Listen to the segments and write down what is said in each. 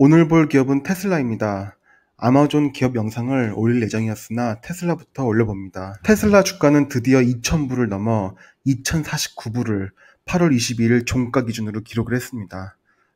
오늘 볼 기업은 테슬라입니다. 아마존 기업 영상을 올릴 예정이었으나 테슬라부터 올려봅니다. 테슬라 주가는 드디어 2,000불을 넘어 2,049불을 8월 22일 종가 기준으로 기록을 했습니다.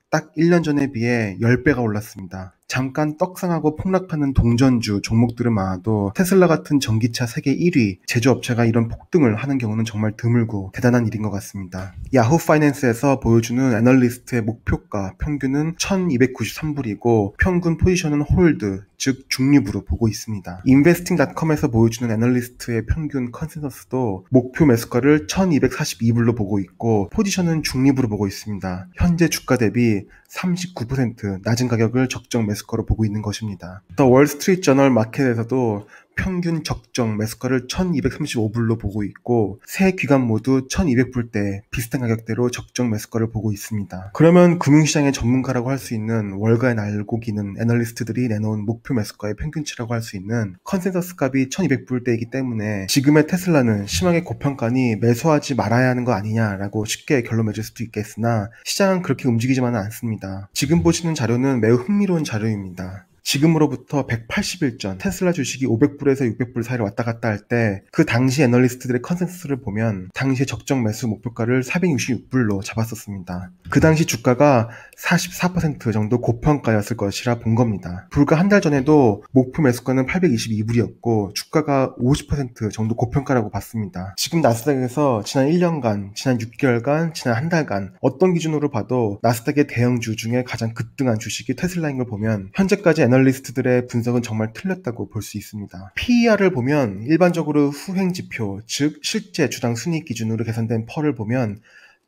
딱 1년 전에 비해 10배가 올랐습니다. 잠깐 떡상하고 폭락하는 동전주 종목들은 많아도 테슬라 같은 전기차 세계 1위 제조업체가 이런 폭등을 하는 경우는 정말 드물고 대단한 일인 것 같습니다. 야후 파이낸스에서 보여주는 애널리스트의 목표가 평균은 1293불이고 평균 포지션은 홀드, 즉 중립으로 보고 있습니다. investing.com에서 보여주는 애널리스트의 평균 컨센서스도 목표 매수가를 1242불로 보고 있고 포지션은 중립으로 보고 있습니다. 현재 주가 대비 39% 낮은 가격을 적정 매수가로 보고 있는 것입니다. 더 월스트리트 저널 마켓에서도 평균 적정 매수가를 1235불로 보고 있고 세 기관 모두 1200불대 비슷한 가격대로 적정 매수가를 보고 있습니다. 그러면 금융시장의 전문가라고 할 수 있는 월가의 날고기는 애널리스트들이 내놓은 목표 매수가의 평균치라고 할 수 있는 컨센서스 값이 1200불대이기 때문에 지금의 테슬라는 심하게 고평가니 매수하지 말아야 하는 거 아니냐라고 쉽게 결론 맺을 수도 있겠으나 시장은 그렇게 움직이지만은 않습니다. 지금 보시는 자료는 매우 흥미로운 자료입니다. 지금으로부터 180일 전 테슬라 주식이 500불에서 600불 사이를 왔다 갔다 할 때 그 당시 애널리스트들의 컨센서스를 보면 당시의 적정 매수 목표가를 466불로 잡았었습니다. 그 당시 주가가 44% 정도 고평가였을 것이라 본 겁니다. 불과 한 달 전에도 목표 매수가는 822불이었고 주가가 50% 정도 고평가라고 봤습니다. 지금 나스닥에서 지난 1년간, 지난 6개월간, 지난 한 달간 어떤 기준으로 봐도 나스닥의 대형주 중에 가장 급등한 주식이 테슬라인 걸 보면 현재까지 애널리스트들의 분석은 정말 틀렸다고 볼 수 있습니다. PER을 보면 일반적으로 후행지표, 즉 실제 주당 순이익 기준으로 계산된 펄을 보면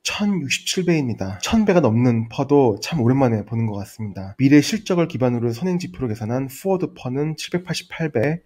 1067배입니다. 1000배가 넘는 퍼도 참 오랜만에 보는 것 같습니다. 미래 실적을 기반으로 선행지표로 계산한 포워드 퍼는 788배,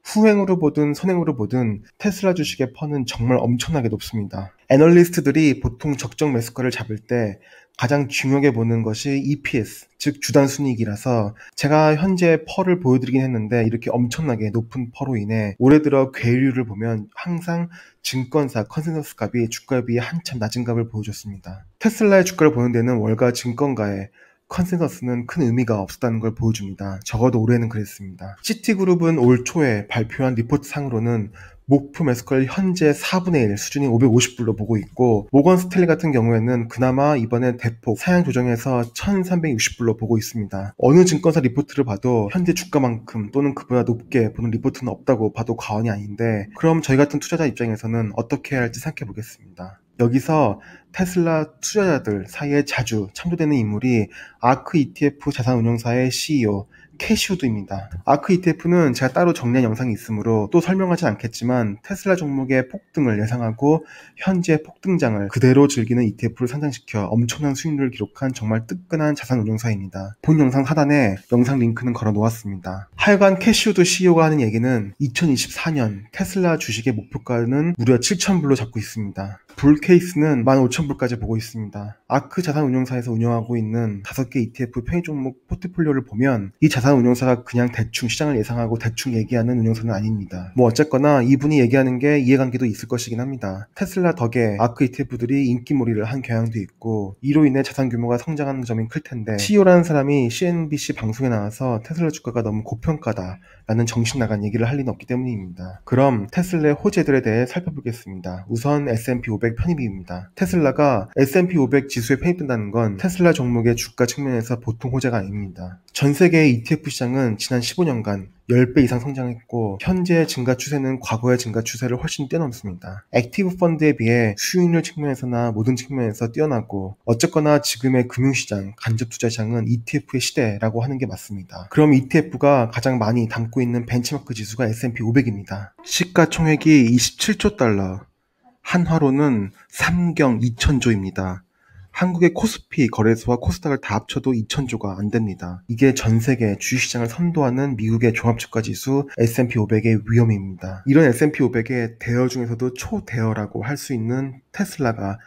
후행으로 보든 선행으로 보든 테슬라 주식의 퍼는 정말 엄청나게 높습니다. 애널리스트들이 보통 적정 매수가를 잡을 때 가장 중요하게 보는 것이 EPS, 즉 주당 순이익이라서 제가 현재 펄을 보여드리긴 했는데 이렇게 엄청나게 높은 펄로 인해 올해 들어 괴이율을 보면 항상 증권사 컨센서스 값이 주가에 비해 한참 낮은 값을 보여줬습니다. 테슬라의 주가를 보는 데는 월가 증권가의 컨센서스는 큰 의미가 없었다는 걸 보여줍니다. 적어도 올해는 그랬습니다. 시티그룹은 올 초에 발표한 리포트 상으로는 목표 매수가를 현재 4분의 1 수준인 550불로 보고 있고 모건 스탠리 같은 경우에는 그나마 이번에 대폭 사양 조정해서 1360불로 보고 있습니다. 어느 증권사 리포트를 봐도 현재 주가만큼 또는 그보다 높게 보는 리포트는 없다고 봐도 과언이 아닌데 그럼 저희 같은 투자자 입장에서는 어떻게 해야 할지 생각해 보겠습니다. 여기서 테슬라 투자자들 사이에 자주 참조되는 인물이 아크 ETF 자산운용사의 CEO 캐시우드입니다. 아크 ETF는 제가 따로 정리한 영상이 있으므로 또 설명하진 않겠지만 테슬라 종목의 폭등을 예상하고 현재 폭등장을 그대로 즐기는 ETF를 상장시켜 엄청난 수익률을 기록한 정말 뜨끈한 자산운용사입니다. 본 영상 하단에 영상 링크는 걸어 놓았습니다. 하여간 캐시우드 CEO가 하는 얘기는 2024년 테슬라 주식의 목표가는 무려 7,000불로 잡고 있습니다. 불 케이스는 15,000불까지 보고 있습니다. 아크 자산운용사에서 운영하고 있는 5개 ETF 편의 종목 포트폴리오를 보면 이 자산운용사가 그냥 대충 시장을 예상하고 대충 얘기하는 운용사는 아닙니다. 뭐 어쨌거나 이분이 얘기하는 게 이해관계도 있을 것이긴 합니다. 테슬라 덕에 아크 ETF들이 인기몰이를 한 경향도 있고 이로 인해 자산 규모가 성장하는 점이 클 텐데 CEO라는 사람이 CNBC 방송에 나와서 테슬라 주가가 너무 고평가다 라는 정신나간 얘기를 할 리는 없기 때문입니다. 그럼 테슬라의 호재들에 대해 살펴보겠습니다. 우선 S&P 500 편입입니다. 테슬라가 S&P 500 지수에 편입된다는 건 테슬라 종목의 주가 측면에서 보통 호재가 아닙니다. 전 세계의 ETF 시장은 지난 15년간 10배 이상 성장했고 현재의 증가 추세는 과거의 증가 추세를 훨씬 뛰어넘습니다. 액티브 펀드에 비해 수익률 측면에서나 모든 측면에서 뛰어나고 어쨌거나 지금의 금융시장, 간접투자 시장은 ETF의 시대라고 하는 게 맞습니다. 그럼 ETF가 가장 많이 담고 있는 벤치마크 지수가 S&P 500입니다. 시가총액이 27조 달러, 한화로는 3경 2천조입니다. 한국의 코스피 거래소와 코스닥을 다 합쳐도 2천조가 안 됩니다. 이게 전 세계 주식시장을 선도하는 미국의 종합주가지수 S&P 500의 위험입니다. 이런 S&P 500의 대여 중에서도 초대여라고 할 수 있는 테슬라가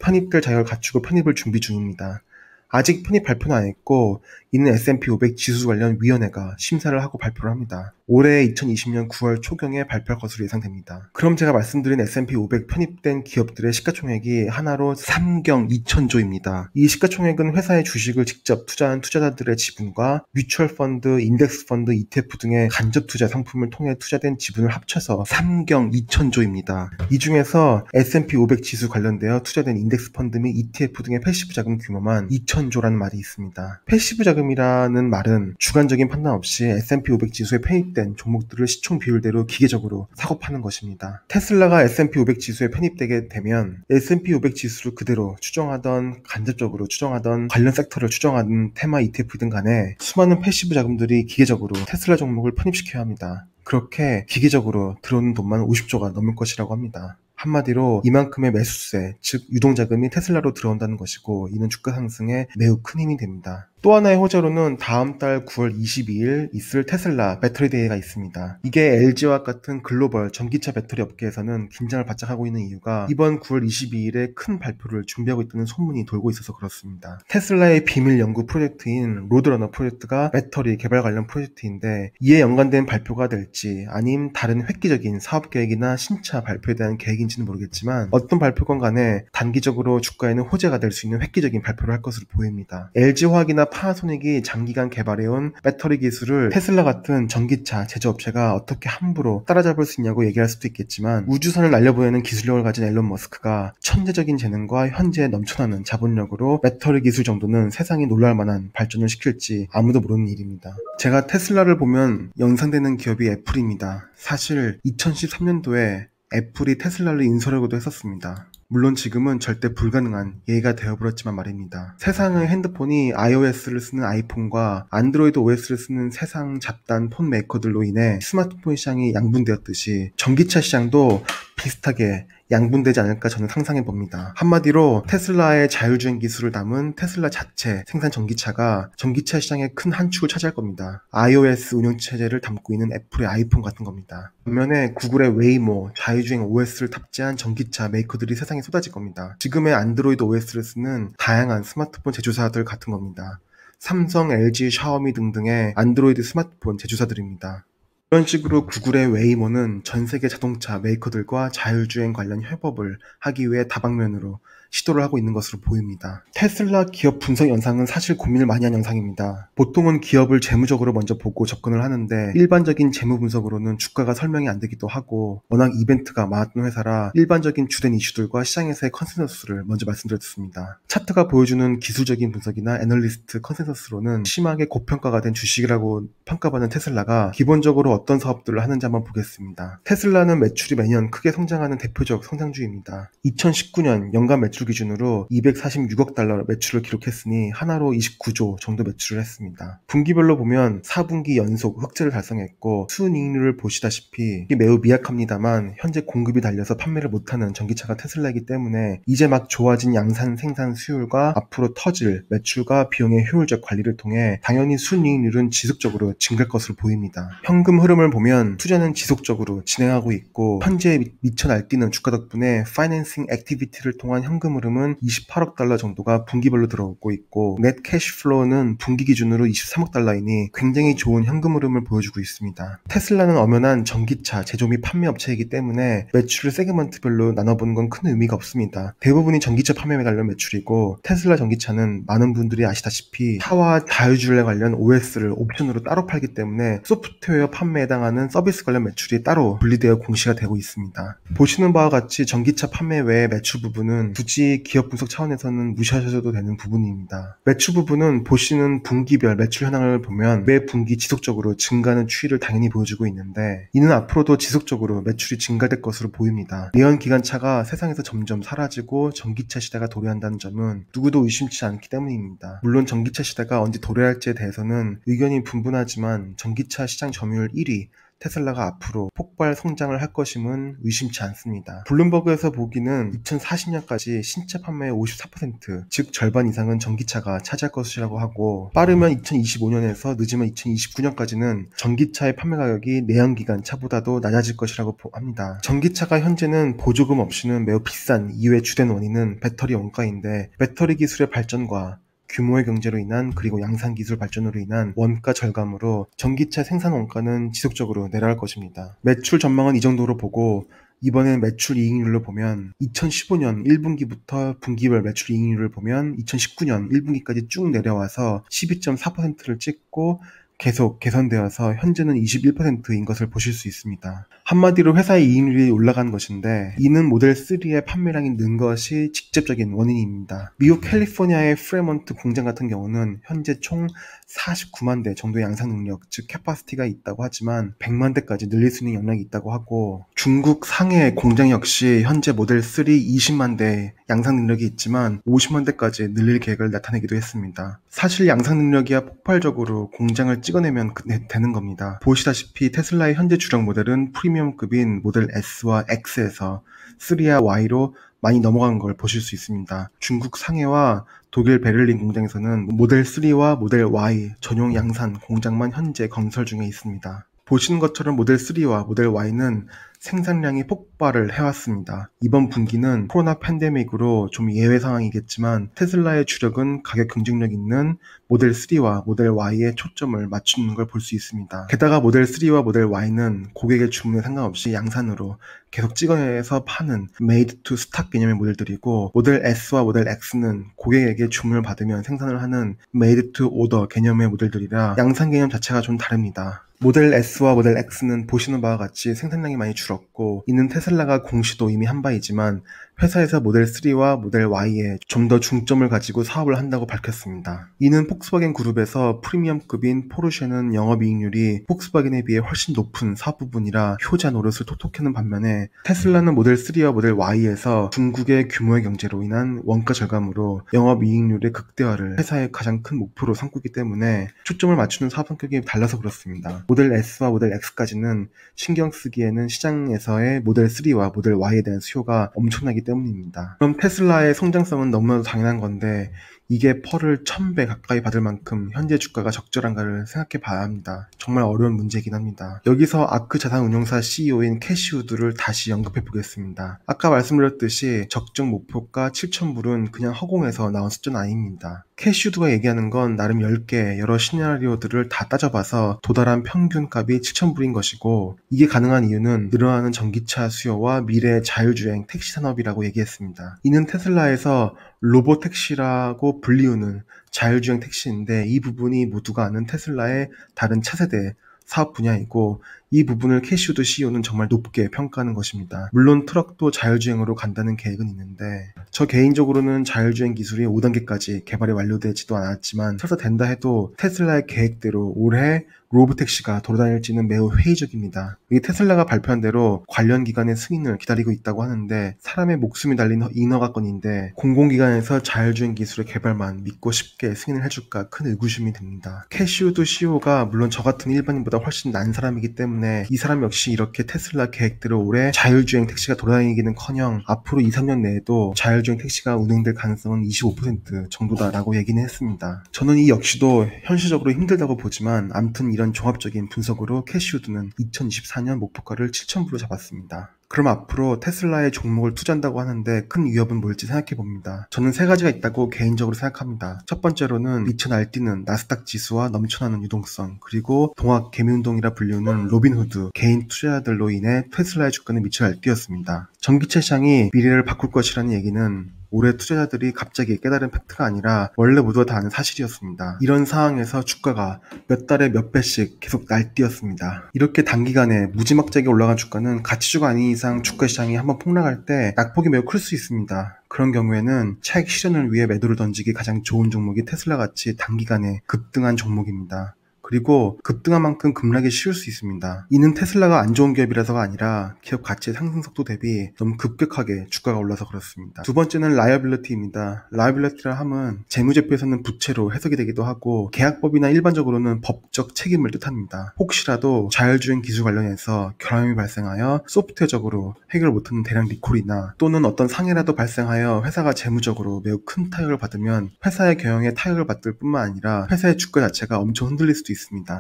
편입될 자격을 갖추고 편입을 준비 중입니다. 아직 편입 발표는 안 했고 이는 S&P 500 지수 관련 위원회가 심사를 하고 발표를 합니다. 올해 2020년 9월 초경에 발표할 것으로 예상됩니다. 그럼 제가 말씀드린 S&P 500 편입된 기업들의 시가총액이 하나로 3경 2천조입니다. 이 시가총액은 회사의 주식을 직접 투자한 투자자들의 지분과 뮤추얼 펀드, 인덱스 펀드, ETF 등의 간접 투자 상품을 통해 투자된 지분을 합쳐서 3경 2천조입니다. 이 중에서 S&P 500 지수 관련되어 투자된 인덱스 펀드 및 ETF 등의 패시브 자금 규모만 2천조라는 말이 있습니다. 패시브 자금이라는 말은 주관적인 판단 없이 S&P 500 지수에 편입된 종목들을 시총 비율대로 기계적으로 사고 파는 것입니다. 테슬라가 S&P 500 지수에 편입되게 되면 S&P 500 지수를 그대로 추정하던 간접적으로 추정하던 관련 섹터를 추정하는 테마 ETF든 간에 수많은 패시브 자금들이 기계적으로 테슬라 종목을 편입시켜야 합니다. 그렇게 기계적으로 들어오는 돈만 50조가 넘을 것이라고 합니다. 한마디로 이만큼의 매수세, 즉 유동자금이 테슬라로 들어온다는 것이고 이는 주가 상승에 매우 큰 힘이 됩니다. 또 하나의 호재로는 다음 달 9월 22일 있을 테슬라 배터리 데이가 있습니다. 이게 LG와 같은 글로벌 전기차 배터리 업계에서는 긴장을 바짝 하고 있는 이유가 이번 9월 22일에 큰 발표를 준비하고 있다는 소문이 돌고 있어서 그렇습니다. 테슬라의 비밀 연구 프로젝트인 로드러너 프로젝트가 배터리 개발 관련 프로젝트인데 이에 연관된 발표가 될지 아님 다른 획기적인 사업 계획이나 신차 발표에 대한 계획인지는 모르겠지만 어떤 발표건 간에 단기적으로 주가에는 호재가 될 수 있는 획기적인 발표를 할 것으로 보입니다. LG화학이나 파나소닉이 장기간 개발해온 배터리 기술을 테슬라 같은 전기차 제조업체가 어떻게 함부로 따라잡을 수 있냐고 얘기할 수도 있겠지만 우주선을 날려보내는 기술력을 가진 앨런 머스크가 천재적인 재능과 현재에 넘쳐나는 자본력으로 배터리 기술 정도는 세상이 놀랄 만한 발전을 시킬지 아무도 모르는 일입니다. 제가 테슬라를 보면 연상되는 기업이 애플입니다. 사실 2013년도에 애플이 테슬라를 인수하려고도 했었습니다. 물론 지금은 절대 불가능한 예가 되어버렸지만 말입니다. 세상의 핸드폰이 iOS를 쓰는 아이폰과 안드로이드 OS를 쓰는 세상 잡다한 폰 메이커들로 인해 스마트폰 시장이 양분되었듯이 전기차 시장도 비슷하게 양분되지 않을까 저는 상상해 봅니다. 한마디로 테슬라의 자율주행 기술을 담은 테슬라 자체 생산 전기차가 전기차 시장의 큰 한 축을 차지할 겁니다. iOS 운영체제를 담고 있는 애플의 아이폰 같은 겁니다. 반면에 구글의 웨이모, 자율주행 OS를 탑재한 전기차 메이커들이 세상에 쏟아질 겁니다. 지금의 안드로이드 OS를 쓰는 다양한 스마트폰 제조사들 같은 겁니다. 삼성, LG, 샤오미 등등의 안드로이드 스마트폰 제조사들입니다. 이런 식으로 구글의 웨이모는 전 세계 자동차 메이커들과 자율주행 관련 협업을 하기 위해 다방면으로 시도를 하고 있는 것으로 보입니다. 테슬라 기업 분석 영상은 사실 고민을 많이 한 영상입니다. 보통은 기업을 재무적으로 먼저 보고 접근을 하는데 일반적인 재무 분석으로는 주가가 설명이 안 되기도 하고 워낙 이벤트가 많았던 회사라 일반적인 주된 이슈들과 시장에서의 컨센서스를 먼저 말씀드렸습니다. 차트가 보여주는 기술적인 분석이나 애널리스트 컨센서스로는 심하게 고평가가 된 주식이라고 평가받는 테슬라가 기본적으로 어떤 사업들을 하는지 한번 보겠습니다. 테슬라는 매출이 매년 크게 성장하는 대표적 성장주입니다. 2019년 연간 매출 기준으로 246억 달러 매출을 기록했으니 하나로 29조 정도 매출을 했습니다. 분기별로 보면 4분기 연속 흑자를 달성했고 순이익률을 보시다시피 이게 매우 미약합니다만 현재 공급이 달려서 판매를 못하는 전기차가 테슬라이기 때문에 이제 막 좋아진 양산 생산 수율과 앞으로 터질 매출과 비용의 효율적 관리를 통해 당연히 순이익률은 지속적으로 증가할 것으로 보입니다. 현금 흐름을 보면 투자는 지속적으로 진행하고 있고 현재 미쳐 날뛰는 주가 덕분에 파이낸싱 액티비티를 통한 현금 흐름은 28억 달러 정도가 분기별로 들어오고 있고 넷 캐시플로우는 분기 기준으로 23억 달러이니 굉장히 좋은 현금 흐름을 보여주고 있습니다. 테슬라는 엄연한 전기차 제조 및 판매 업체이기 때문에 매출을 세그먼트별로 나눠보는 건 큰 의미가 없습니다. 대부분이 전기차 판매에 관련 매출이고 테슬라 전기차는 많은 분들이 아시다시피 차와 자율주행에 관련 OS를 옵션으로 따로 팔기 때문에 소프트웨어 판매에 해당하는 서비스 관련 매출이 따로 분리되어 공시가 되고 있습니다. 보시는 바와 같이 전기차 판매 외의 매출 부분은 굳이 기업 분석 차원에서는 무시하셔도 되는 부분입니다. 매출 부분은 보시는 분기별 매출 현황을 보면 매 분기 지속적으로 증가하는 추이를 당연히 보여주고 있는데 이는 앞으로도 지속적으로 매출이 증가될 것으로 보입니다. 내연기관차가 세상에서 점점 사라지고 전기차 시대가 도래한다는 점은 누구도 의심치 않기 때문입니다. 물론 전기차 시대가 언제 도래할지에 대해서는 의견이 분분하지만 전기차 시장 점유율 1위 테슬라가 앞으로 폭발 성장을 할 것임은 의심치 않습니다. 블룸버그에서 보기는 2040년까지 신차 판매의 54%, 즉 절반 이상은 전기차가 차지할 것이라고 하고 빠르면 2025년에서 늦으면 2029년까지는 전기차의 판매 가격이 내연기관 차보다도 낮아질 것이라고 합니다. 전기차가 현재는 보조금 없이는 매우 비싼 이유의 주된 원인은 배터리 원가인데 배터리 기술의 발전과 규모의 경제로 인한 그리고 양산 기술 발전으로 인한 원가 절감으로 전기차 생산 원가는 지속적으로 내려갈 것입니다. 매출 전망은 이 정도로 보고 이번에 매출 이익률로 보면 2015년 1분기부터 분기별 매출 이익률을 보면 2019년 1분기까지 쭉 내려와서 12.4%를 찍고 계속 개선되어서 현재는 21%인 것을 보실 수 있습니다. 한마디로 회사의 이익률이 올라간 것인데 이는 모델 3의 판매량이 는 것이 직접적인 원인입니다. 미국 캘리포니아의 프레몬트 공장 같은 경우는 현재 총 49만 대 정도의 양산 능력, 즉 캐파시티가 있다고 하지만 100만 대까지 늘릴 수 있는 역량이 있다고 하고, 중국 상해 공장 역시 현재 모델 3 20만 대 양산 능력이 있지만 50만 대까지 늘릴 계획을 나타내기도 했습니다. 사실 양산 능력이야 폭발적으로 공장을 찍어내면 되는 겁니다. 보시다시피 테슬라의 현재 주력 모델은 프리미엄급인 모델 S와 X에서 3와 Y로 많이 넘어간 걸 보실 수 있습니다. 중국 상해와 독일 베를린 공장에서는 모델 3와 모델 Y 전용 양산 공장만 현재 건설 중에 있습니다. 보시는 것처럼 모델 3와 모델 Y는 생산량이 폭발을 해왔습니다. 이번 분기는 코로나 팬데믹으로 좀 예외 상황이겠지만 테슬라의 주력은 가격 경쟁력 있는 모델 3와 모델 Y에 초점을 맞추는 걸 볼 수 있습니다. 게다가 모델 3와 모델 Y는 고객의 주문에 상관없이 양산으로 계속 찍어내서 파는 메이드 투 스탁 개념의 모델들이고, 모델 S와 모델 X는 고객에게 주문을 받으면 생산을 하는 메이드 투 오더 개념의 모델들이라 양산 개념 자체가 좀 다릅니다. 모델 S와 모델 X는 보시는 바와 같이 생산량이 많이 줄었고, 이는 테슬라가 공시도 이미 한 바이지만 회사에서 모델 3와 모델 Y에 좀 더 중점을 가지고 사업을 한다고 밝혔습니다. 이는 폭스바겐 그룹에서 프리미엄급인 포르쉐는 영업이익률이 폭스바겐에 비해 훨씬 높은 사업 부분이라 효자 노릇을 톡톡히 하는 반면에, 테슬라는 모델 3와 모델 Y에서 중국의 규모의 경제로 인한 원가 절감으로 영업이익률의 극대화를 회사의 가장 큰 목표로 삼고 있기 때문에 초점을 맞추는 사업 성격이 달라서 그렇습니다. 모델 S와 모델 X까지는 신경 쓰기에는 시장에서의 모델 3와 모델 Y에 대한 수요가 엄청나기 때문입니다. 그럼 테슬라의 성장성은 너무나도 당연한 건데 이게 펄을 1000배 가까이 받을 만큼 현재 주가가 적절한가를 생각해 봐야 합니다. 정말 어려운 문제이긴 합니다. 여기서 아크 자산운용사 CEO인 캐시 우드를 다시 언급해 보겠습니다. 아까 말씀드렸듯이 적정 목표가 7,000불은 그냥 허공에서 나온 숫자는 아닙니다. 캐시 우드가 얘기하는 건 나름 10개 여러 시나리오들을 다 따져봐서 도달한 평균값이 7,000불인 것이고, 이게 가능한 이유는 늘어나는 전기차 수요와 미래의 자율주행 택시 산업이라고 얘기했습니다. 이는 테슬라에서 로보택시라고 불리우는 자율주행 택시인데, 이 부분이 모두가 아는 테슬라의 다른 차세대 사업 분야이고, 이 부분을 캐시 우드 CEO는 정말 높게 평가하는 것입니다. 물론 트럭도 자율주행으로 간다는 계획은 있는데, 저 개인적으로는 자율주행 기술이 5단계까지 개발이 완료되지도 않았지만 설사 된다 해도 테슬라의 계획대로 올해 로보택시가 돌아다닐지는 매우 회의적입니다. 이 테슬라가 발표한 대로 관련 기관의 승인을 기다리고 있다고 하는데, 사람의 목숨이 달린 인허가 건인데 공공기관에서 자율주행 기술의 개발만 믿고 쉽게 승인을 해줄까 큰 의구심이 듭니다. 캐시 우드 CEO가 물론 저 같은 일반인보다 훨씬 난 사람이기 때문에 이 사람 역시 이렇게 테슬라 계획대로 올해 자율주행 택시가 돌아다니기는커녕 앞으로 2-3년 내에도 자율주행 택시가 운행될 가능성은 25% 정도다라고 얘기는 했습니다. 저는 이 역시도 현실적으로 힘들다고 보지만 암튼 이런 종합적인 분석으로 캐시 우드는 2024년 목표가를 7,000불로 잡았습니다. 그럼 앞으로 테슬라의 종목을 투자한다고 하는데 큰 위협은 뭘지 생각해 봅니다. 저는 3가지가 있다고 개인적으로 생각합니다. 첫 번째로는 미쳐 날뛰는 나스닥 지수와 넘쳐나는 유동성, 그리고 동학 개미운동이라 불리우는 로빈후드 개인 투자자들로 인해 테슬라의 주가는 미쳐 날뛰었습니다. 전기차 시장이 미래를 바꿀 것이라는 얘기는 올해 투자자들이 갑자기 깨달은 팩트가 아니라 원래 모두가 다 아는 사실이었습니다. 이런 상황에서 주가가 몇 달에 몇 배씩 계속 날뛰었습니다. 이렇게 단기간에 무지막지하게 올라간 주가는 가치주가 아닌 이상 주가 시장이 한번 폭락할 때 낙폭이 매우 클 수 있습니다. 그런 경우에는 차익 실현을 위해 매도를 던지기 가장 좋은 종목이 테슬라같이 단기간에 급등한 종목입니다. 그리고 급등한 만큼 급락이 쉬울 수 있습니다. 이는 테슬라가 안 좋은 기업이라서가 아니라 기업 가치의 상승 속도 대비 너무 급격하게 주가가 올라서 그렇습니다. 두 번째는 라이어빌리티입니다. 라이어빌리티라 함은 재무제표에서는 부채로 해석이 되기도 하고 계약법이나 일반적으로는 법적 책임을 뜻합니다. 혹시라도 자율주행 기술 관련해서 결함이 발생하여 소프트웨어적으로 해결 못하는 대량 리콜이나 또는 어떤 상해라도 발생하여 회사가 재무적으로 매우 큰 타격을 받으면 회사의 경영에 타격을 받을 뿐만 아니라 회사의 주가 자체가 엄청 흔들릴 수도 있습니다.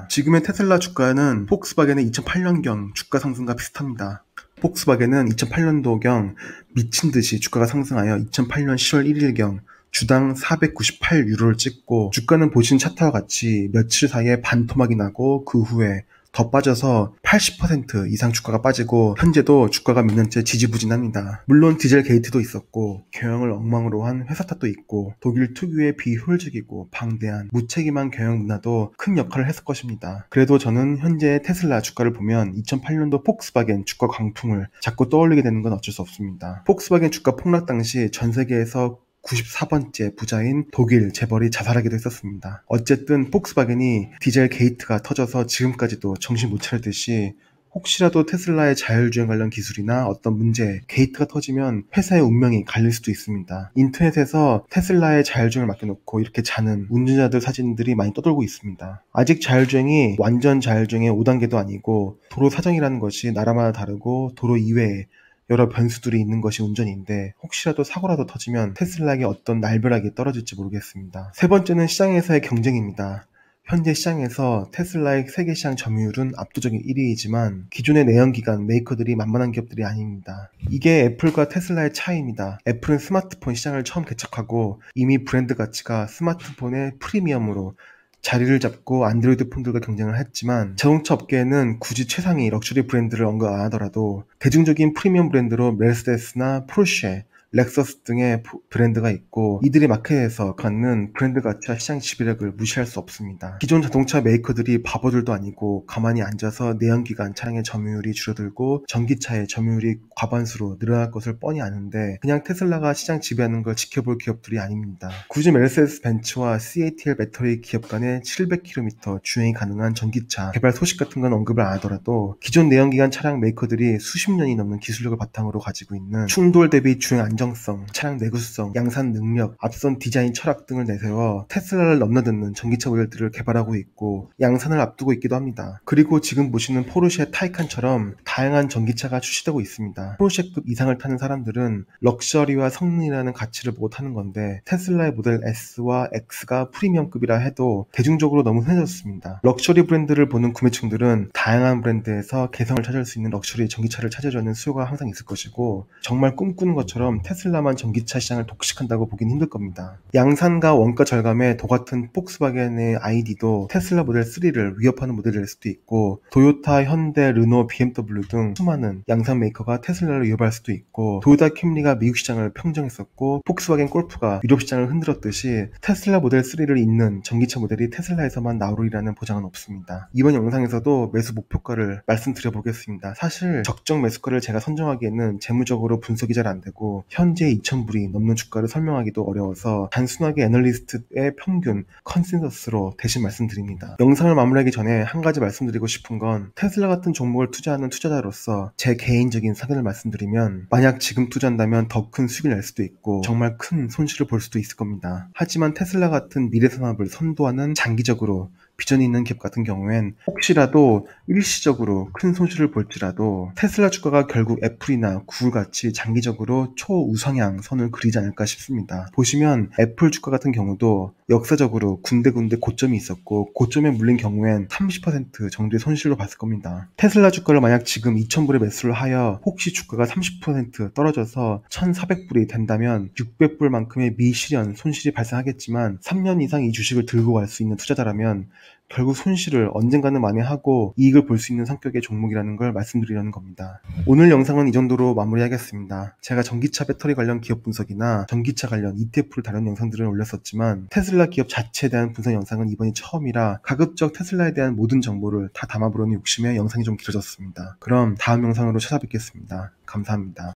지금의 테슬라 주가는 폭스바겐의 2008년경 주가 상승과 비슷합니다. 폭스바겐은 2008년도경 미친듯이 주가가 상승하여 2008년 10월 1일경 주당 498유로를 찍고 주가는 보신 차트와 같이 며칠 사이에 반토막이 나고 그 후에 더 빠져서 80% 이상 주가가 빠지고 현재도 주가가 몇 년째 지지부진합니다. 물론 디젤 게이트도 있었고 경영을 엉망으로 한 회사 탓도 있고 독일 특유의 비효율적이고 방대한 무책임한 경영 문화도 큰 역할을 했을 것입니다. 그래도 저는 현재 테슬라 주가를 보면 2008년도 폭스바겐 주가 광풍을 자꾸 떠올리게 되는 건 어쩔 수 없습니다. 폭스바겐 주가 폭락 당시 전 세계에서 94번째 부자인 독일 재벌이 자살하기도 했었습니다. 어쨌든 폭스바겐이 디젤 게이트가 터져서 지금까지도 정신 못 차리듯이 혹시라도 테슬라의 자율주행 관련 기술이나 어떤 문제, 게이트가 터지면 회사의 운명이 갈릴 수도 있습니다. 인터넷에서 테슬라의 자율주행을 맡겨놓고 이렇게 자는 운전자들 사진들이 많이 떠돌고 있습니다. 아직 자율주행이 완전 자율주행의 5단계도 아니고 도로 사정이라는 것이 나라마다 다르고 도로 이외에 여러 변수들이 있는 것이 운전인데 혹시라도 사고라도 터지면 테슬라에게 어떤 날벼락이 떨어질지 모르겠습니다. 세 번째는 시장에서의 경쟁입니다. 현재 시장에서 테슬라의 세계 시장 점유율은 압도적인 1위이지만 기존의 내연기관 메이커들이 만만한 기업들이 아닙니다. 이게 애플과 테슬라의 차이입니다. 애플은 스마트폰 시장을 처음 개척하고 이미 브랜드 가치가 스마트폰의 프리미엄으로 자리를 잡고 안드로이드 폰들과 경쟁을 했지만 자동차 업계에는 굳이 최상위 럭셔리 브랜드를 언급 안 하더라도 대중적인 프리미엄 브랜드로 메르세데스나 포르쉐, 렉서스 등의 브랜드가 있고 이들이 마켓에서 갖는 브랜드 가치와 시장 지배력을 무시할 수 없습니다. 기존 자동차 메이커들이 바보들도 아니고 가만히 앉아서 내연기관 차량의 점유율이 줄어들고 전기차의 점유율이 과반수로 늘어날 것을 뻔히 아는데 그냥 테슬라가 시장 지배하는 걸 지켜볼 기업들이 아닙니다. 굳이 메르세데스 벤츠와 CATL 배터리 기업 간의 700km 주행이 가능한 전기차 개발 소식 같은 건 언급을 안 하더라도 기존 내연기관 차량 메이커들이 수십 년이 넘는 기술력을 바탕으로 가지고 있는 충돌 대비 주행 안정성, 차량 내구성, 양산 능력, 앞선 디자인 철학 등을 내세워 테슬라를 넘나드는 전기차 모델들을 개발하고 있고 양산을 앞두고 있기도 합니다. 그리고 지금 보시는 포르쉐 타이칸처럼 다양한 전기차가 출시되고 있습니다. 포르쉐급 이상을 타는 사람들은 럭셔리와 성능이라는 가치를 보고 타는 건데 테슬라의 모델 S와 X가 프리미엄급이라 해도 대중적으로 너무 흔해졌습니다. 럭셔리 브랜드를 보는 구매층들은 다양한 브랜드에서 개성을 찾을 수 있는 럭셔리 전기차를 찾아주는 수요가 항상 있을 것이고 정말 꿈꾸는 것처럼 테슬라만 전기차 시장을 독식한다고 보긴 힘들 겁니다. 양산과 원가 절감의 도같은 폭스바겐의 아이디도 테슬라 모델 3를 위협하는 모델일 수도 있고 도요타, 현대, 르노, BMW 등 수많은 양산 메이커가 테슬라를 위협할 수도 있고 도요타 캠리가 미국 시장을 평정했었고 폭스바겐 골프가 유럽 시장을 흔들었듯이 테슬라 모델 3를 잇는 전기차 모델이 테슬라에서만 나오리라는 보장은 없습니다. 이번 영상에서도 매수 목표가를 말씀드려 보겠습니다. 사실 적정 매수가를 제가 선정하기에는 재무적으로 분석이 잘 안 되고 현재 2,000불이 넘는 주가를 설명하기도 어려워서 단순하게 애널리스트의 평균 컨센서스로 대신 말씀드립니다. 영상을 마무리하기 전에 한 가지 말씀드리고 싶은 건 테슬라 같은 종목을 투자하는 투자자로서 제 개인적인 사견을 말씀드리면 만약 지금 투자한다면 더 큰 수익을 낼 수도 있고 정말 큰 손실을 볼 수도 있을 겁니다. 하지만 테슬라 같은 미래산업을 선도하는 장기적으로 비전이 있는 기업 같은 경우엔 혹시라도 일시적으로 큰 손실을 볼지라도 테슬라 주가가 결국 애플이나 구글같이 장기적으로 초우상향 선을 그리지 않을까 싶습니다. 보시면 애플 주가 같은 경우도 역사적으로 군데군데 고점이 있었고 고점에 물린 경우엔 30% 정도의 손실로 봤을 겁니다. 테슬라 주가를 만약 지금 2,000불에 매수를 하여 혹시 주가가 30% 떨어져서 1,400불이 된다면 600불만큼의 미실현 손실이 발생하겠지만 3년 이상 이 주식을 들고 갈 수 있는 투자자라면 결국 손실을 언젠가는 만회하고 이익을 볼 수 있는 성격의 종목이라는 걸 말씀드리려는 겁니다. 오늘 영상은 이 정도로 마무리하겠습니다. 제가 전기차 배터리 관련 기업 분석이나 전기차 관련 ETF를 다룬 영상들을 올렸었지만 테슬라 기업 자체에 대한 분석 영상은 이번이 처음이라 가급적 테슬라에 대한 모든 정보를 다 담아보려는 욕심에 영상이 좀 길어졌습니다. 그럼 다음 영상으로 찾아뵙겠습니다. 감사합니다.